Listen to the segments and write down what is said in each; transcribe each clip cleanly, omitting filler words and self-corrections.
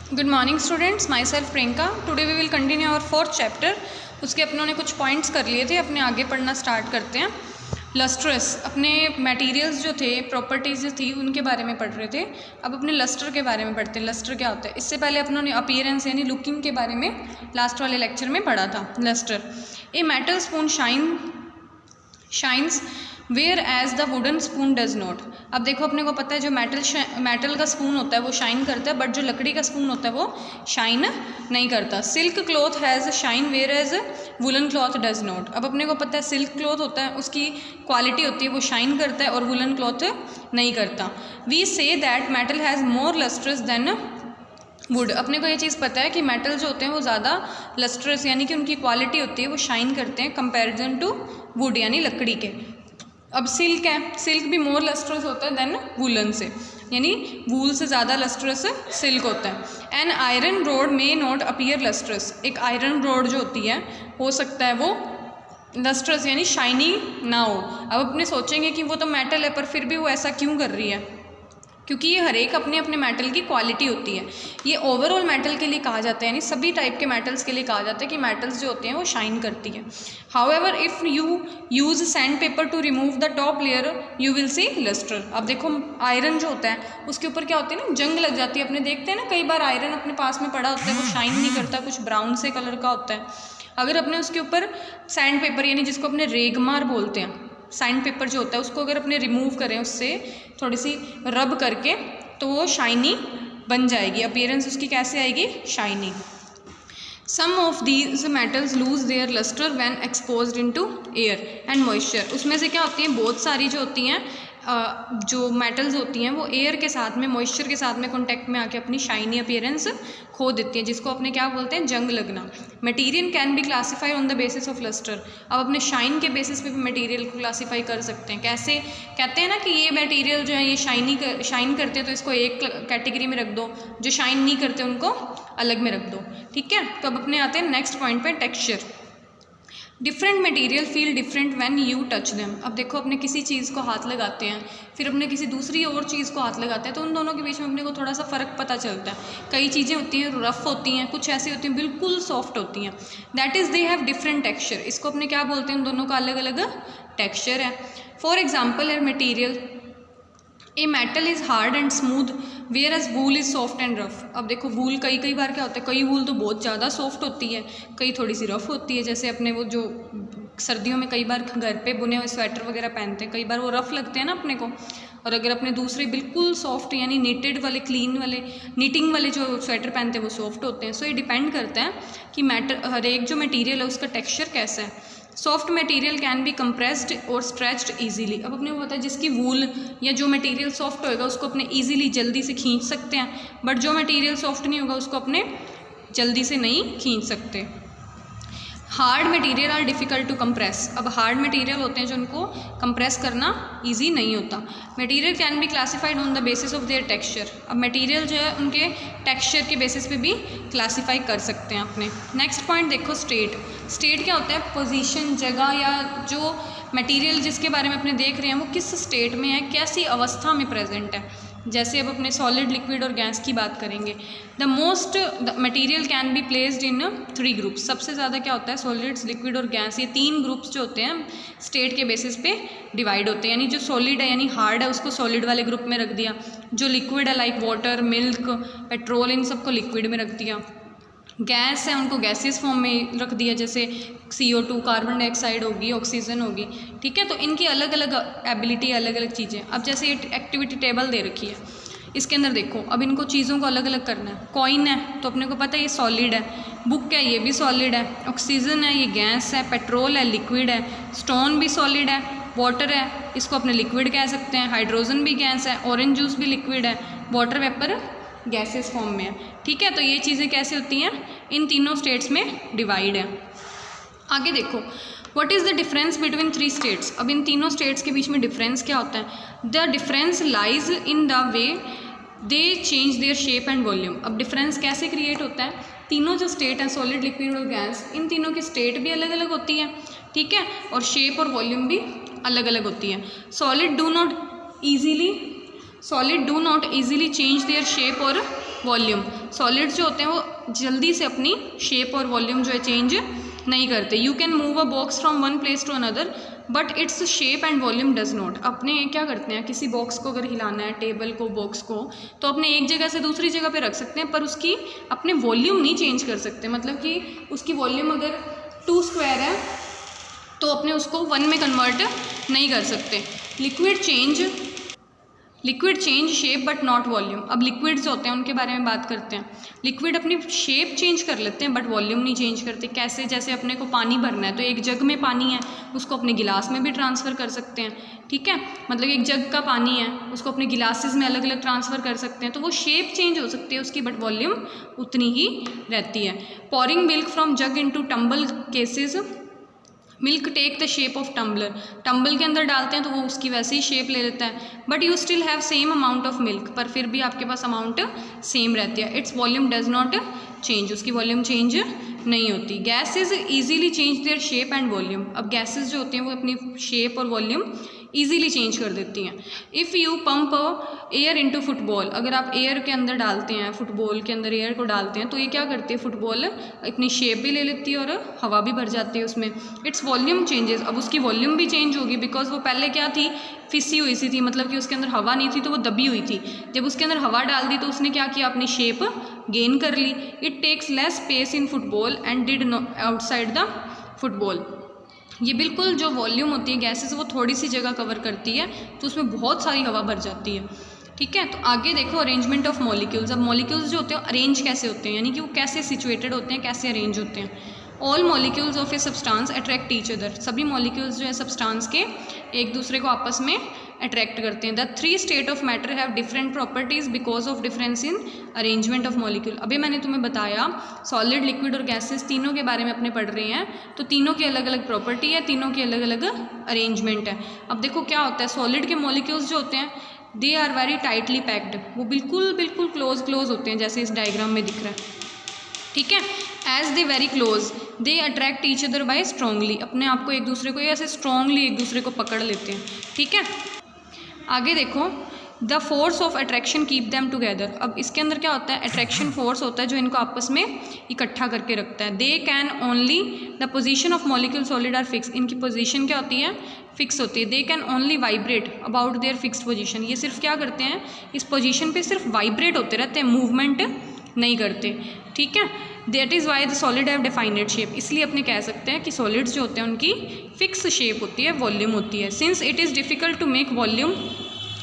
Good morning students, myself Priyanka. Today we will continue our 4th chapter. उसके अपनों ने कुछ पॉइंट्स कर लिए थे, अपने आगे पढ़ना स्टार्ट करते हैं। लस्ट्रस, अपने मटेरियल्स जो थे, प्रॉपर्टीज़ जो थी, उनके बारे में पढ़ रहे थे। अब अपने लस्टर के बारे में पढ़ते हैं। लस्टर क्या होता है? इससे पहले अपनों ने अपीयरेंस यानी लुकिंग के बारे में लास्ट वाले लेक्चर में पढ़ा था। Lustre, a metal spoon shines whereas the wooden spoon does not. अब देखो, अपने को पता है जो मेटल का स्पून होता है वो शाइन करता है, बट जो लकड़ी का स्पून होता है वो शाइन नहीं करता। Silk cloth has shine whereas woollen cloth does not. अब अपने को पता है सिल्क क्लॉथ होता है, उसकी क्वालिटी होती है वो शाइन करता है और वुलन क्लॉथ नहीं करता। We say that metal has more lustrous than wood. अपने को ये चीज़ पता है कि मेटल जो होते हैं वो ज़्यादा लस्ट्रस यानी कि उनकी क्वालिटी होती है वो शाइन करते हैं कंपेरिजन टू वुड यानी लकड़ी के। अब सिल्क है, सिल्क भी मोर लस्ट्रस होता है देन वुलन से, यानी वूल से ज़्यादा लस्ट्रस सिल्क होता है। An iron rod may not appear lustrous. एक आयरन रोड जो होती है हो सकता है वो लस्ट्रस यानी शाइनी ना हो। अब अपने सोचेंगे कि वो तो मेटल है, पर फिर भी वो ऐसा क्यों कर रही है? क्योंकि ये हर एक अपने अपने मेटल की क्वालिटी होती है। ये ओवरऑल मेटल के लिए कहा जाता है, यानी सभी टाइप के मेटल्स के लिए कहा जाता है कि मेटल्स जो होते हैं वो शाइन करती है। However if you use sandpaper to remove the top layer you will see lustre. अब देखो, आयरन जो होता है उसके ऊपर क्या होती है ना, जंग लग जाती है। अपने देखते हैं ना, कई बार आयरन अपने पास में पड़ा होता है वो शाइन नहीं करता, कुछ ब्राउन से कलर का होता है। अगर अपने उसके ऊपर सैंड पेपर यानी जिसको अपने रेगमार बोलते हैं, सैंड पेपर जो होता है उसको अगर अपने रिमूव करें, उससे थोड़ी सी रब करके, तो वो शाइनी बन जाएगी। अपीयरेंस उसकी कैसे आएगी? Shiny. Some of these metals lose their lustre when exposed into air and moisture. उसमें से क्या होती हैं, बहुत सारी जो होती हैं जो मेटल्स होती हैं वो एयर के साथ में, मॉइस्चर के साथ में कॉन्टैक्ट में आके अपनी शाइनी अपीयरेंस खो देती हैं, जिसको अपने क्या बोलते हैं? जंग लगना। Material can be classify on the basis of lustre. अब अपने शाइन के बेसिस पे भी मटेरियल को क्लासीफाई कर सकते हैं। कैसे? कहते हैं ना कि ये मटेरियल जो है ये शाइन करते हैं तो इसको एक कैटेगरी में रख दो, जो शाइन नहीं करते उनको अलग में रख दो। ठीक है, तो अब अपने आते हैं नेक्स्ट पॉइंट पे, texture. Different material feel different when you touch them. अब देखो, अपने किसी चीज़ को हाथ लगाते हैं, फिर अपने किसी दूसरी और चीज़ को हाथ लगाते हैं, तो उन दोनों के बीच में अपने को थोड़ा सा फ़र्क पता चलता है। कई चीज़ें होती हैं रफ़ होती हैं, कुछ ऐसी होती हैं बिल्कुल सॉफ्ट होती हैं। That is they have different texture. इसको अपने क्या बोलते हैं? उन दोनों का अलग अलग टेक्सचर है। फॉर एग्जाम्पल है material, a metal is hard and smooth whereas wool is soft and rough. अब देखो, वूल कई बार क्या होता है, कई वूल तो बहुत ज़्यादा सॉफ्ट होती है, कई थोड़ी सी रफ होती है। जैसे अपने वो जो सर्दियों में कई बार घर पे बुने हुए स्वेटर वगैरह पहनते हैं, कई बार वो रफ लगते हैं ना अपने को। और अगर अपने दूसरे बिल्कुल सॉफ्ट यानी नीटेड वाले, क्लीन वाले, नीटिंग वाले जो स्वेटर पहनते हैं वो सॉफ्ट होते हैं। सो ये डिपेंड करता है कि हर एक जो मटीरियल है उसका टेक्सचर कैसा है। Soft material can B compressed और स्ट्रेच्ड इजीली। अब अपने को पता है जिसकी वूल या जो मटेरियल सॉफ्ट होएगा उसको अपने इजीली जल्दी से खींच सकते हैं, बट जो मटेरियल सॉफ्ट नहीं होगा उसको अपने जल्दी से नहीं खींच सकते। Hard material are difficult to compress. अब हार्ड मटेरियल होते हैं जो उनको कंप्रेस करना ईजी नहीं होता। Material can be classified on the basis of their texture. अब मटेरियल जो है उनके टेक्सचर के बेसिस पे भी क्लासीफाई कर सकते हैं अपने। नेक्स्ट पॉइंट देखो, स्टेट। स्टेट क्या होता है? पोजीशन, जगह, या जो मटेरियल जिसके बारे में अपने देख रहे हैं वो किस स्टेट में है, कैसी अवस्था में प्रेजेंट है। जैसे अब अपने सॉलिड, लिक्विड और गैस की बात करेंगे। The material can be placed in 3 groups. सबसे ज़्यादा क्या होता है? सॉलिड्स, लिक्विड और गैस, ये 3 ग्रुप्स जो होते हैं स्टेट के बेसिस पे डिवाइड होते हैं। यानी जो सॉलिड है यानी हार्ड है उसको सॉलिड वाले ग्रुप में रख दिया, जो लिक्विड है लाइक वाटर, मिल्क, पेट्रोल, इन सबको लिक्विड में रख दिया। गैस है उनको गैसियस फॉर्म में रख दिया, जैसे CO2, कार्बन डाइऑक्साइड होगी, ऑक्सीजन होगी। ठीक है, तो इनकी अलग अलग एबिलिटी, अलग अलग चीज़ें। अब जैसे ये एक्टिविटी टेबल दे रखी है, इसके अंदर देखो, अब इनको चीज़ों को अलग अलग करना है। कॉइन है तो अपने को पता है ये सॉलिड है, बुक है ये भी सॉलिड है, ऑक्सीजन है ये गैस है, पेट्रोल है लिक्विड है, स्टोन भी सॉलिड है, वाटर है इसको अपने लिक्विड कह सकते हैं, हाइड्रोजन भी गैस है, ऑरेंज जूस भी लिक्विड है, वाटर वेपर गैसेस फॉर्म में है। ठीक है, तो ये चीज़ें कैसे होती हैं? इन तीनों स्टेट्स में डिवाइड है। आगे देखो, what is the difference between 3 states. अब इन तीनों स्टेट्स के बीच में डिफरेंस क्या होता है? The difference lies in the way they change their shape and volume. अब डिफरेंस कैसे क्रिएट होता है? तीनों जो स्टेट हैं, सॉलिड, लिक्विड और गैस, इन तीनों की स्टेट भी अलग अलग होती है। ठीक है, और शेप और वॉल्यूम भी अलग अलग होती है। Solid do not easily change their shape और वॉल्यूम। सॉलिड्स जो होते हैं वो जल्दी से अपनी शेप और वॉल्यूम जो है चेंज नहीं करते। You can move a box from one place to another but its shape and volume does not. अपने क्या करते हैं, किसी बॉक्स को अगर हिलाना है, टेबल को, बॉक्स को, तो अपने एक जगह से दूसरी जगह पे रख सकते हैं, पर उसकी अपने वॉल्यूम नहीं चेंज कर सकते। मतलब कि उसकी वॉल्यूम अगर 2 स्क्वायर है तो अपने उसको 1 में कन्वर्ट नहीं कर सकते। Liquid change shape but not volume. अब लिक्विड्स जो होते हैं उनके बारे में बात करते हैं। लिक्विड अपनी शेप चेंज कर लेते हैं बट वॉल्यूम नहीं चेंज करते। कैसे? जैसे अपने को पानी भरना है तो एक जग में पानी है, उसको अपने गिलास में भी ट्रांसफ़र कर सकते हैं, ठीक है। मतलब एक जग का पानी है, उसको अपने गिलासेस में अलग अलग ट्रांसफ़र कर सकते हैं, तो वो शेप चेंज हो सकती है उसकी बट वॉल्यूम उतनी ही रहती है। Pouring milk from jug into tumble cases, milk take the shape of tumbler. Tumble के अंदर डालते हैं तो वो उसकी वैसे ही शेप ले लेता है, but you still have same amount of milk, पर फिर भी आपके पास अमाउंट सेम रहती है। Its volume does not change, उसकी वॉल्यूम चेंज नहीं होती। Gases easily change their shape and volume. अब गैसेज जो होती हैं वो अपनी शेप और वॉल्यूम ईजीली चेंज कर देती हैं। If you pump air into football, अगर आप एयर के अंदर डालते हैं, फुटबॉल के अंदर एयर को डालते हैं तो ये क्या करती है, फुटबॉल अपनी शेप भी ले लेती है और हवा भी भर जाती है उसमें। इट्स वॉल्यूम चेंजेस, अब उसकी वॉल्यूम भी चेंज होगी बिकॉज वो पहले क्या थी, फिसी हुई सी थी, मतलब कि उसके अंदर हवा नहीं थी तो वो दबी हुई थी। जब उसके अंदर हवा डाल दी तो उसने क्या किया, अपनी शेप गेन कर ली। It takes less space in football and did outside the football. ये बिल्कुल जो वॉल्यूम होती है गैसेस वो थोड़ी सी जगह कवर करती है तो उसमें बहुत सारी हवा भर जाती है, ठीक है। तो आगे देखो अरेंजमेंट ऑफ मॉलिक्यूल्स। अब मॉलिक्यूल्स जो होते हैं अरेंज कैसे होते हैं, यानी कि वो कैसे सिचुएटेड होते हैं, कैसे अरेंज होते हैं। All molecules of a substance attract each other. सभी मॉलिक्यूल्स जो है सब्सटेंस के एक दूसरे को आपस में अट्रैक्ट करते हैं। The 3 state of matter have different properties because of difference in arrangement of molecule. अभी मैंने तुम्हें बताया सॉलिड, लिक्विड और गैसेस तीनों के बारे में अपने पढ़ रहे हैं, तो तीनों की अलग अलग प्रॉपर्टी है, तीनों की अलग अलग अरेंजमेंट है। अब देखो क्या होता है, सॉलिड के मॉलिक्यूल्स जो होते हैं they are very tightly packed, वो बिल्कुल बिल्कुल क्लोज होते हैं, जैसे इस डायग्राम में दिख रहा है, ठीक है। As they very close they attract each other by strongly. अपने आप को एक दूसरे को ऐसे स्ट्रांगली एक दूसरे को पकड़ लेते हैं, ठीक है। आगे देखो the force of attraction keep them together. अब इसके अंदर क्या होता है, अट्रैक्शन फोर्स होता है जो इनको आपस में इकट्ठा करके रखता है। They can only the position of molecule solid are fix. इनकी पोजीशन क्या होती है, फिक्स होती है। They can only vibrate about their fix position. ये सिर्फ क्या करते हैं, इस पोजीशन पे सिर्फ वाइब्रेट होते रहते हैं, मूवमेंट नहीं करते, ठीक है। That is why the solid have defined shape. इसलिए अपने कह सकते हैं कि सॉलिड्स जो होते हैं उनकी फिक्स शेप होती है, वॉल्यूम होती है। Since it is difficult to make volume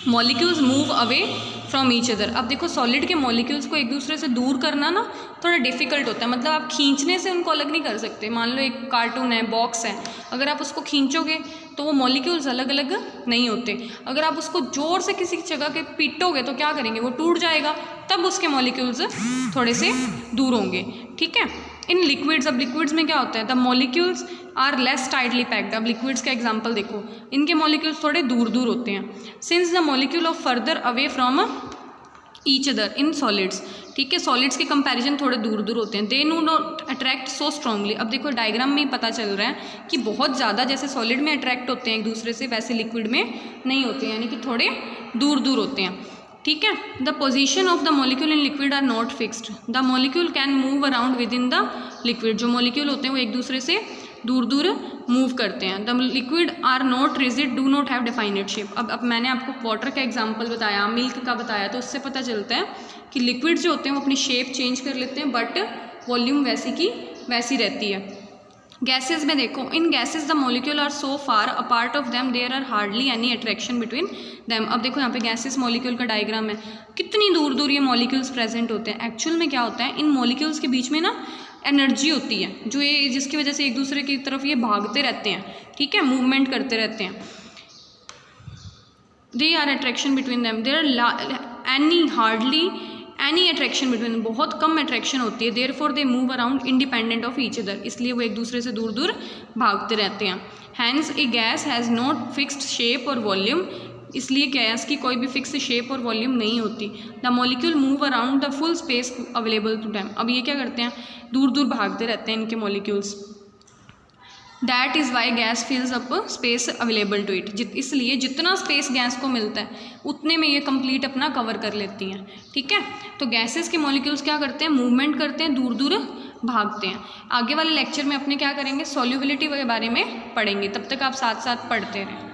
molecules move away from each other. अब देखो सॉलिड के मॉलिक्यूल्स को एक दूसरे से दूर करना ना थोड़ा डिफिकल्ट होता है, मतलब आप खींचने से उनको अलग नहीं कर सकते। मान लो एक कार्टून है, बॉक्स है, अगर आप उसको खींचोगे तो वो मॉलिक्यूल्स अलग अलग नहीं होते। अगर आप उसको ज़ोर से किसी जगह के पीटोगे तो क्या करेंगे, वो टूट जाएगा, तब उसके मॉलिक्यूल्स थोड़े से दूर होंगे, ठीक है। इन लिक्विड्स, अब लिक्विड्स में क्या होता है, the molecules are less tightly packed. अब लिक्विड्स का एग्जांपल देखो, इनके मॉलिक्यूल्स थोड़े दूर दूर होते हैं। Since the molecule of further away from each other in solids, ठीक है, सॉलिड्स के कंपैरिजन थोड़े दूर दूर होते हैं। They know not attract so strongly. अब देखो डायग्राम में ही पता चल रहा है कि बहुत ज़्यादा जैसे सॉलिड में अट्रैक्ट होते हैं एक दूसरे से, वैसे लिक्विड में नहीं होते हैं, यानी कि थोड़े दूर दूर होते हैं, ठीक है। The position of the molecule in liquid are not fixed. The molecule can move around within the liquid. जो मॉलिक्यूल होते हैं वो एक दूसरे से दूर दूर मूव करते हैं। The liquid are not rigid, do not have defined shape. अब मैंने आपको वाटर का एग्जांपल बताया, मिल्क का बताया, तो उससे पता चलता है कि लिक्विड्स जो होते हैं वो अपनी शेप चेंज कर लेते हैं बट वॉल्यूम वैसी की वैसी रहती है। गैसेज में देखो, in gases the molecule are so far apart of them there are hardly any attraction between them. अब देखो यहाँ पे गैसेज मॉलिक्यूल का डायग्राम है, कितनी दूर दूर ये मॉलिक्यूल्स प्रेजेंट होते हैं। एक्चुअल में क्या होता है, इन मॉलिक्यूल्स के बीच में ना एनर्जी होती है जो ये, जिसकी वजह से एक दूसरे की तरफ ये भागते रहते हैं, ठीक है, मूवमेंट करते रहते हैं। They are attraction between them, there any hardly any attraction between, बहुत कम अट्रैक्शन होती है। Therefore they move around independent of each other, इसलिए वो एक दूसरे से दूर दूर भागते रहते हैं। Hence a gas has not fixed shape और वॉल्यूम, इसलिए गैस की कोई भी फिक्स शेप और वॉल्यूम नहीं होती। The molecule move around the full space available to them. अब ये क्या करते हैं, दूर दूर भागते रहते हैं इनके molecules. That is why gas fills up space available to it. इसलिए जितना स्पेस गैस को मिलता है उतने में ये कंप्लीट अपना कवर कर लेती हैं, ठीक है। तो गैसेस के मॉलिक्यूल्स क्या करते हैं, मूवमेंट करते हैं, दूर दूर भागते हैं। आगे वाले लेक्चर में अपने क्या करेंगे, सॉल्युबिलिटी के बारे में पढ़ेंगे, तब तक आप साथ साथ पढ़ते रहें।